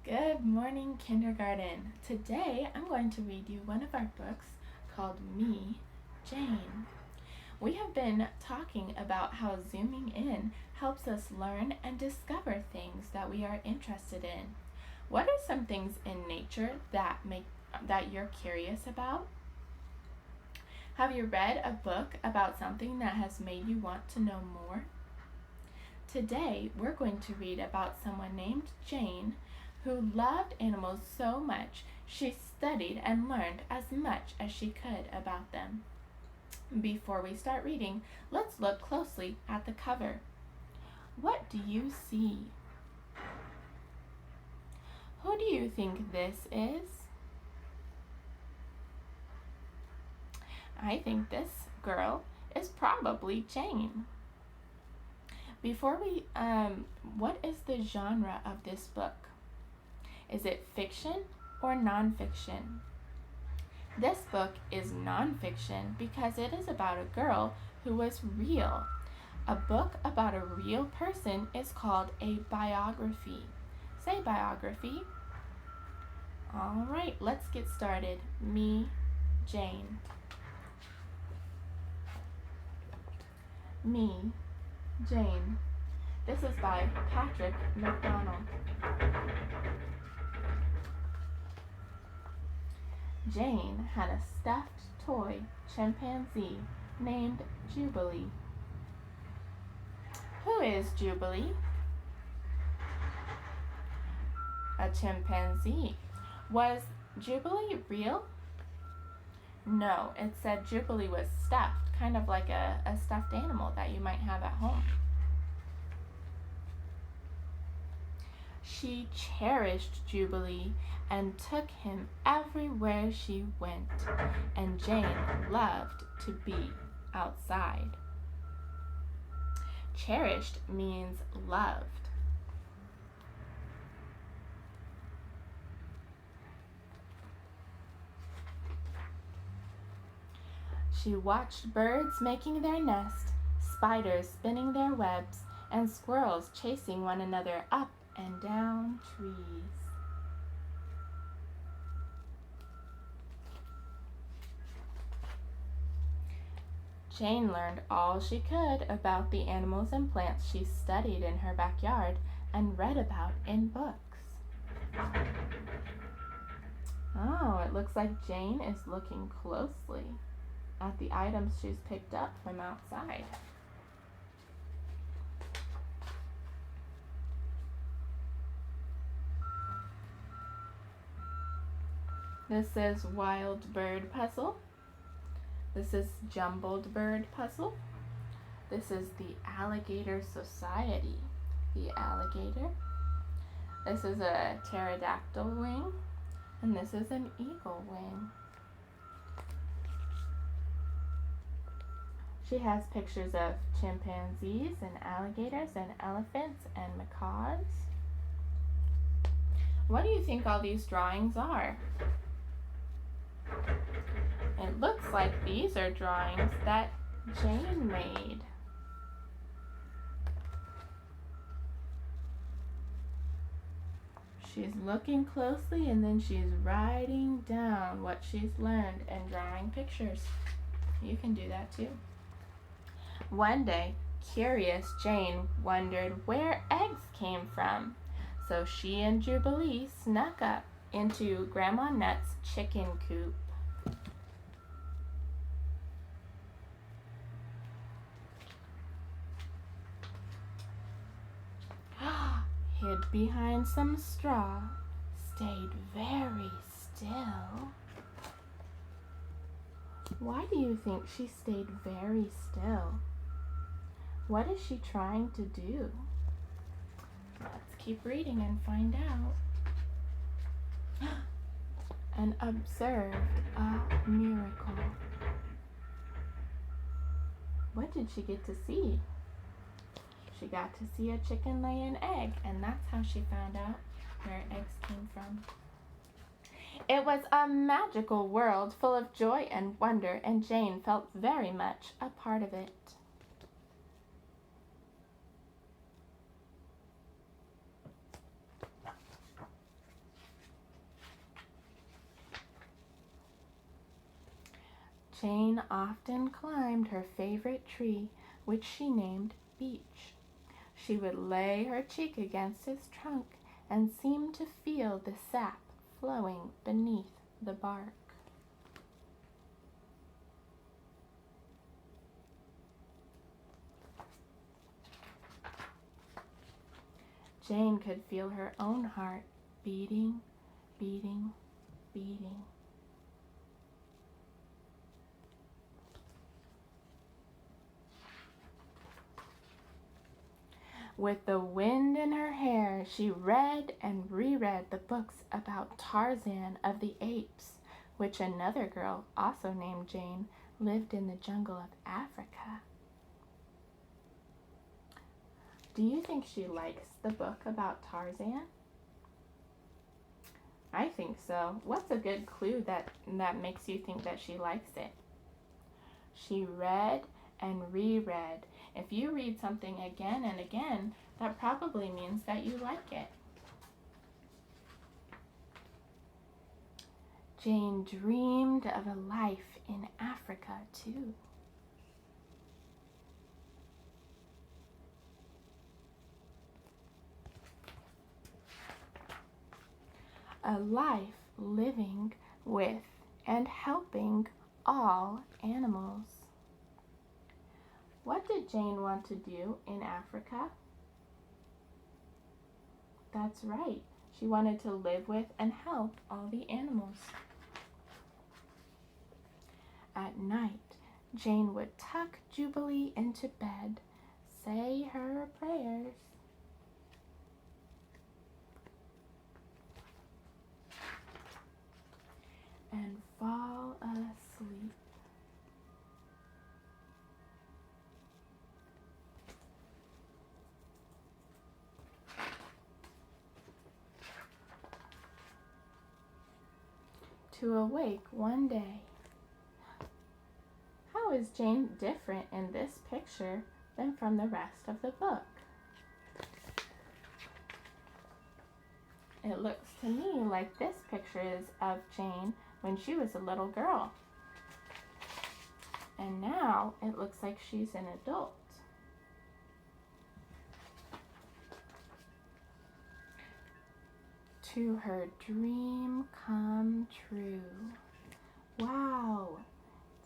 Good morning, kindergarten. Today I'm going to read you one of our books called Me, Jane. We have been talking about how zooming in helps us learn and discover things that we are interested in. What are some things in nature that you're curious about? Have you read a book about something that has made you want to know more? Today we're going to read about someone named Jane who loved animals so much she studied and learned as much as she could about them. Before we start reading, let's look closely at the cover. What do you see? Who do you think this is? I think this girl is probably Jane. What is the genre of this book? Is it fiction or nonfiction? This book is nonfiction because it is about a girl who was real. A book about a real person is called a biography. Say biography. All right, let's get started. Me, Jane. Me, Jane. This is by Patrick McDonnell. Jane had a stuffed toy chimpanzee named Jubilee. Who is Jubilee? A chimpanzee. Was Jubilee real? No, it said Jubilee was stuffed, kind of like a stuffed animal that you might have at home. She cherished Jubilee and took him everywhere she went, and Jane loved to be outside. Cherished means loved. She watched birds making their nest, spiders spinning their webs, and squirrels chasing one another up and down trees. Jane learned all she could about the animals and plants she studied in her backyard and read about in books. Oh, it looks like Jane is looking closely at the items she's picked up from outside. This is Wild Bird Puzzle. This is Jumbled Bird Puzzle. This is the Alligator Society. The alligator. This is a pterodactyl wing. And this is an eagle wing. She has pictures of chimpanzees and alligators and elephants and macaws. What do you think all these drawings are? It looks like these are drawings that Jane made. She's looking closely and then she's writing down what she's learned and drawing pictures. You can do that too. One day, curious Jane wondered where eggs came from. So she and Jubilee snuck up into Grandma Nut's chicken coop. Hid behind some straw, stayed very still. Why do you think she stayed very still? What is she trying to do? Let's keep reading and find out. And observed a miracle. What did she get to see? She got to see a chicken lay an egg, and that's how she found out where eggs came from. It was a magical world full of joy and wonder, and Jane felt very much a part of it. Jane often climbed her favorite tree, which she named Beech. She would lay her cheek against its trunk and seem to feel the sap flowing beneath the bark. Jane could feel her own heart beating, beating, beating. With the wind in her hair, she read and reread the books about Tarzan of the Apes, which another girl, also named Jane, lived in the jungle of Africa. Do you think she likes the book about Tarzan? I think so. What's a good clue that makes you think that she likes it? She read and reread. If you read something again and again, that probably means that you like it. Jane dreamed of a life in Africa too. A life living with and helping all animals. What did Jane want to do in Africa? That's right. She wanted to live with and help all the animals. At night, Jane would tuck Jubilee into bed, say her prayers, and fall asleep. To awake one day. How is Jane different in this picture than from the rest of the book? It looks to me like this picture is of Jane when she was a little girl. And now it looks like she's an adult. To her dream come true. Wow!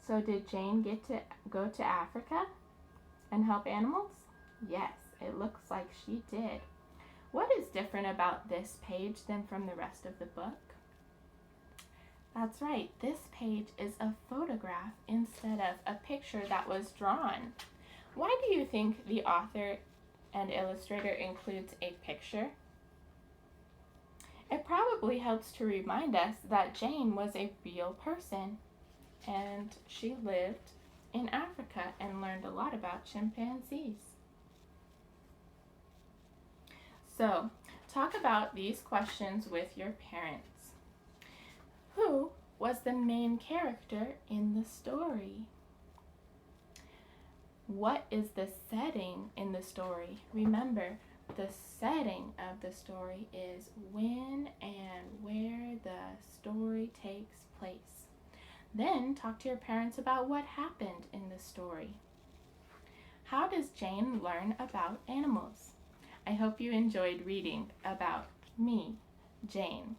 So did Jane get to go to Africa and help animals? Yes, it looks like she did. What is different about this page than from the rest of the book? That's right, this page is a photograph instead of a picture that was drawn. Why do you think the author and illustrator includes a picture? It probably helps to remind us that Jane was a real person and she lived in Africa and learned a lot about chimpanzees. So, talk about these questions with your parents. Who was the main character in the story? What is the setting in the story? Remember, the setting of the story is when and where the story takes place. Then talk to your parents about what happened in the story. How does Jane learn about animals? I hope you enjoyed reading about me, Jane.